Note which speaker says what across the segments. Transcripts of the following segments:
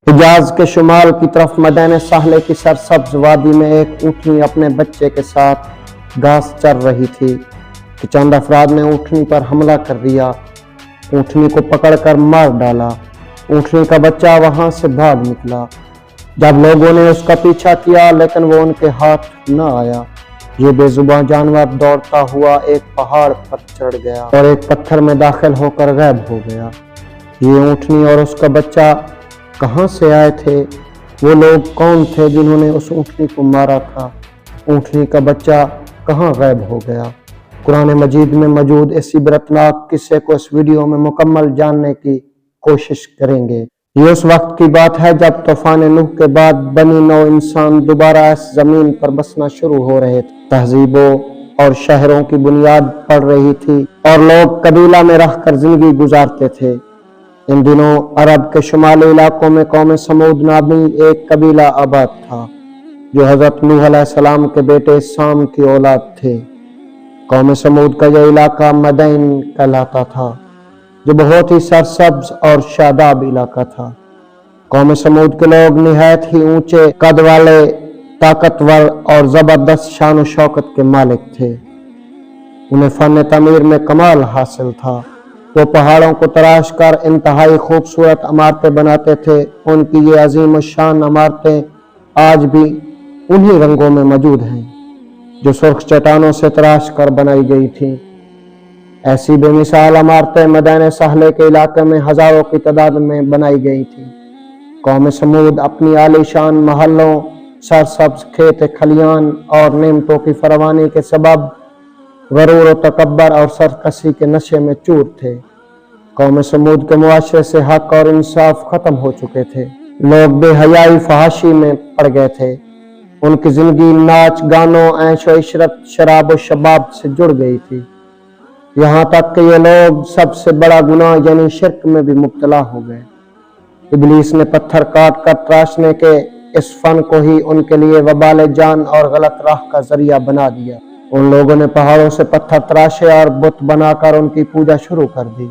Speaker 1: حجاز کے شمال کی طرف مدین ساحلے کی سرسبز وادی میں ایک اونٹنی اپنے بچے کے ساتھ گھاس چر رہی تھی کہ چند افراد نے اونٹنی پر حملہ کر دیا، اونٹنی کو پکڑ کر مار ڈالا۔ اونٹنی کا بچہ وہاں سے بھاگ نکلا۔ جب لوگوں نے اس کا پیچھا کیا لیکن وہ ان کے ہاتھ نہ آیا، یہ بے زباں جانور دوڑتا ہوا ایک پہاڑ پر چڑھ گیا اور ایک پتھر میں داخل ہو کر غائب ہو گیا۔ یہ اونٹنی اور اس کا بچہ کہاں سے آئے تھے؟ وہ لوگ کون تھے جنہوں نے اس اونٹنی کو مارا تھا؟ اونٹنی کا بچہ کہاں غائب ہو گیا؟ قرآن مجید میں موجود اس عبرتناک قصے کو اس ویڈیو میں مکمل جاننے کی کوشش کریں گے۔ یہ اس وقت کی بات ہے جب طوفان نوح کے بعد بنی نوع انسان دوبارہ اس زمین پر بسنا شروع ہو رہے تھے۔ تہذیبوں اور شہروں کی بنیاد پڑ رہی تھی اور لوگ قبیلہ میں رہ کر زندگی گزارتے تھے۔ ان دنوں عرب کے شمالی علاقوں میں قوم سمود نامی ایک قبیلہ آباد تھا جو حضرت نوح علیہ السلام کے بیٹے سام کی اولاد تھے۔ قوم سمود کا یہ علاقہ مدین کہلاتا تھا جو بہت ہی سرسبز اور شاداب علاقہ تھا۔ قوم سمود کے لوگ نہایت ہی اونچے قد والے، طاقتور اور زبردست شان و شوکت کے مالک تھے۔ انہیں فن تعمیر میں کمال حاصل تھا۔ وہ پہاڑوں کو تراش کر انتہائی خوبصورت عمارتیں بناتے تھے۔ ان کی یہ عظیم الشان عمارتیں آج بھی انہی رنگوں میں موجود ہیں جو سرخ چٹانوں سے تراش کر بنائی گئی تھیں۔ ایسی بے مثال عمارتیں مدین ساحلے کے علاقے میں ہزاروں کی تعداد میں بنائی گئی تھیں۔ قوم سمود اپنی عالی شان محلوں، سرسبز کھیت کھلیان اور نعمتوں کی فراوانی کے سبب غرور و تکبر اور سرکشی کے نشے میں چور تھے۔ قوم سمود کے معاشرے سے حق اور انصاف ختم ہو چکے تھے۔ لوگ بے حیائی فحاشی میں پڑ گئے تھے۔ ان کی زندگی ناچ گانوں، عیش و عشرت، شراب و شباب سے جڑ گئی تھی، یہاں تک کہ یہ لوگ سب سے بڑا گناہ یعنی شرک میں بھی مبتلا ہو گئے۔ ابلیس نے پتھر کاٹ کر تراشنے کے اس فن کو ہی ان کے لیے وبال جان اور غلط راہ کا ذریعہ بنا دیا۔ ان لوگوں نے پہاڑوں سے پتھر تراشے اور بت بنا کر ان کی پوجا شروع کر دی۔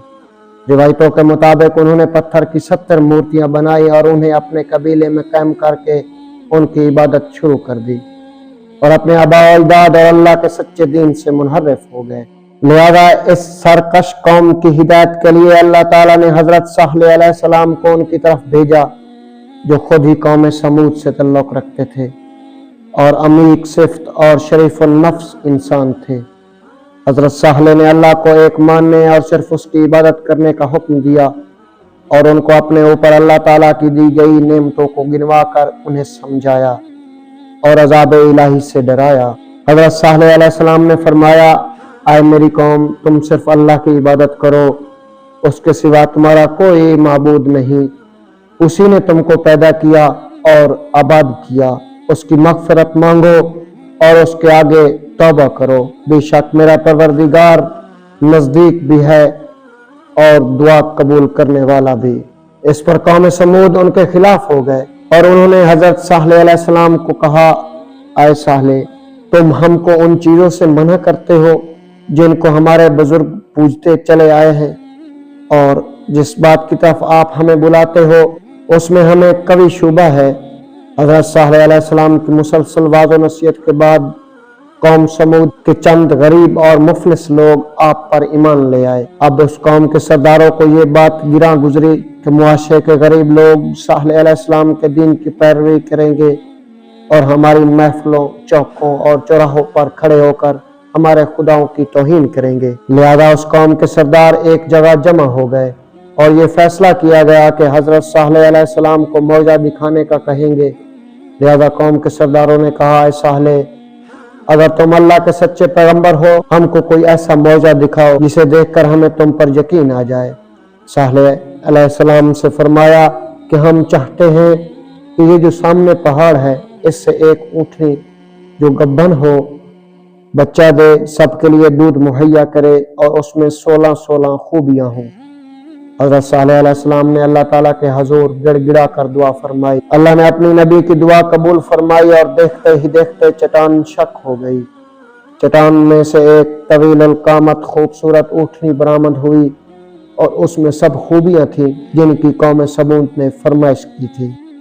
Speaker 1: روایتوں کے مطابق انہوں نے پتھر کی 70 مورتیاں بنائی اور انہیں اپنے قبیلے میں قائم کر کے ان کی عبادت شروع کر دی اور اپنے آباء و اجداد اور اللہ کے سچے دین سے منحرف ہو گئے۔ لہذا اس سرکش قوم کی ہدایت کے لیے اللہ تعالیٰ نے حضرت صالح علیہ السلام کو ان کی طرف بھیجا جو خود ہی قوم سمود سے تعلق رکھتے تھے اور عمیق صفت اور شریف النفس انسان تھے۔ حضرت صالح نے اللہ کو ایک ماننے اور صرف اس کی عبادت کرنے کا حکم دیا اور ان کو اپنے اوپر اللہ تعالیٰ کی دی گئی نعمتوں کو گنوا کر انہیں سمجھایا اور عذاب الہی سے ڈرایا۔ حضرت صالح علیہ السلام نے فرمایا، اے میری قوم، تم صرف اللہ کی عبادت کرو، اس کے سوا تمہارا کوئی معبود نہیں۔ اسی نے تم کو پیدا کیا اور آباد کیا۔ اس کی مغفرت مانگو اور اس کے آگے توبہ کرو، بے شک میرا پروردگار نزدیک بھی ہے اور دعا قبول کرنے والا بھی۔ اس پر قوم سمود ان کے خلاف ہو گئے اور انہوں نے حضرت صالح علیہ السلام کو کہا، اے صالح، تم ہم کو ان چیزوں سے منع کرتے ہو جن کو ہمارے بزرگ پوجتے چلے آئے ہیں، اور جس بات کی طرف آپ ہمیں بلاتے ہو اس میں ہمیں قوی شبہ ہے۔ حضرت صالح علیہ السلام کی مسلسل واضح نصیحت کے بعد قوم سمود کے چند غریب اور مفلس لوگ آپ پر ایمان لے آئے۔ اب اس قوم کے سرداروں کو یہ بات گراں گزری کہ معاشرے کے غریب لوگ صالح علیہ السلام کے دین کی پیروی کریں گے اور ہماری محفلوں، چوکوں اور چوراہوں پر کھڑے ہو کر ہمارے خداؤں کی توہین کریں گے۔ لہذا اس قوم کے سردار ایک جگہ جمع ہو گئے اور یہ فیصلہ کیا گیا کہ حضرت صالح علیہ السلام کو معجزہ دکھانے کا کہیں گے۔ لہذا قوم کے سرداروں نے کہا، اے صالح، اگر تم اللہ کے سچے پیغمبر ہو، ہم کو کوئی ایسا معجزہ دکھاؤ جسے دیکھ کر ہمیں تم پر یقین آ جائے۔ صالح علیہ السلام سے فرمایا کہ ہم چاہتے ہیں کہ یہ جو سامنے پہاڑ ہے اس سے ایک اونٹنی جو گبھن ہو بچہ دے، سب کے لیے دودھ مہیا کرے اور اس میں 16 خوبیاں ہوں۔ حضرت صالح علیہ السلام نے اللہ تعالیٰ کے حضور گڑ گڑا کر دعا فرمائی۔ اللہ نے اپنی نبی کی دعا قبول فرمائی اور دیکھتے ہی دیکھتے چٹان شق ہو گئی۔ چٹان میں سے ایک طویل القامت خوبصورت اونٹنی برآمد ہوئی اور اس میں سب خوبیاں تھیں جن کی قوم سمود نے فرمائش کی تھی۔